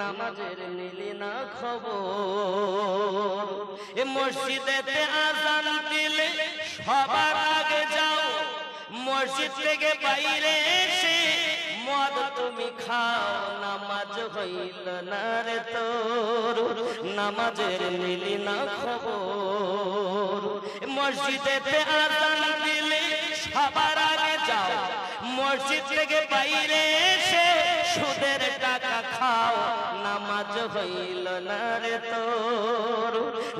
নামাজের নিলি না খবর। এ মসজিদেতে আযান দিলে সবার আগে যাও, মসজিদ থেকে বাইরে এসে মদ তুমি খাও, নামাজ হইল না রে তোর, নামাজের নিলি না খবর। মসজিদেতে আযান দিলে সবার আগে যাও, মসজিদ থেকে বাইরে এসে সুদের টাকা খাও, নামাজ হইল না রে তোর,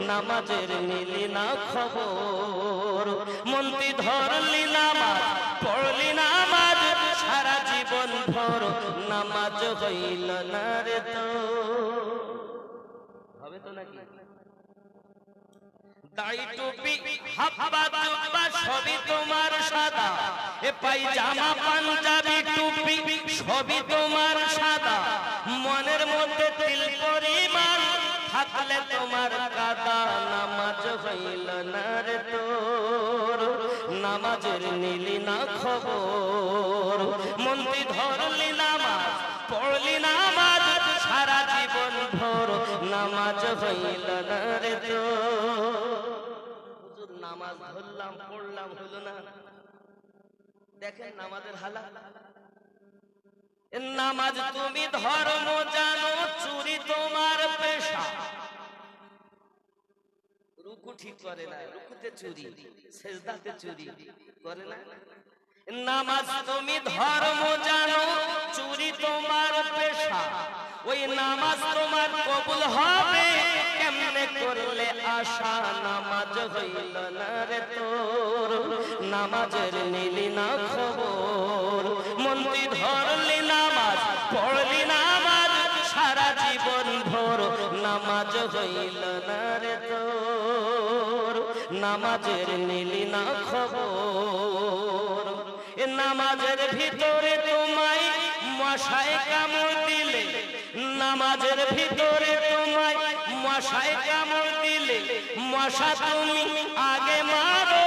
নামাজের নিলি না খবর। মন্ত্রী ধরলি নামাজ, পড়লি নামাজ সারা জীবন ভর, নামাজ হইল না রে তোর। হবে তো নাকি? দাড়ি টুপি হাব্বা জুব্বা সবই তোমার সাদা, এ পায়জামা পাঞ্জাবি টুপি সবই তোমার সাদা, মনের মধ্যে তিল পরিমাণ থাকলে তোমার কাদা, নামাজ হইল না রে তোর, নামাজের নিলি না খবর। মন্ত্রী ধরলি নামাজ, পড়লি নামাজ সারা জীবন ভর, নামাজ হইল না রে তোর। হুজুর নামাজ ধরলাম পড়লাম হলো না। দেখেন নামাজের হালাত। নামাজ তুমি ধর্ম জানো, চুরি তোমার পেশা। রুকু ঠিক করে না, রুকুতে চুরি, সেজদাতে চুরি করে না। নামাজ তুমি ধর্ম জানো, চুরি তোমার পেশা। ওই নামাজ তোমার কবুল হবে কেমনে করলে আশা, নামাজ হইল না রে তোর, নামাজের নিলি না খবর। মন্ত্রী ধরলি নামাজ, পড়লি নামাজ সারা জীবন ভর, নামাজ হইল না রে তোর, নামাজের নিলি না খবর। এ নামাজের ভিতরে তোমায় মশায় কামড় দিলে, নামাজের ভিতরে তোমায় মশায় কামড় দিলে, মশা তুমি আগে মারো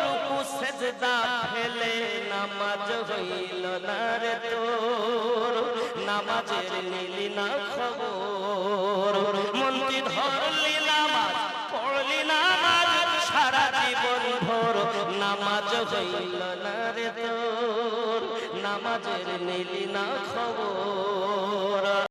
রুকু সেজদা ফেলে, নামাজ হইল না রে তোর, নামাজের নিলি না খবর। মন্ত্রী ধরলি নামাজ, পড়লি নামাজ সারা জীবন ভর, নামাজ হইল না রে তোর, নামাজের নিলি না খবর।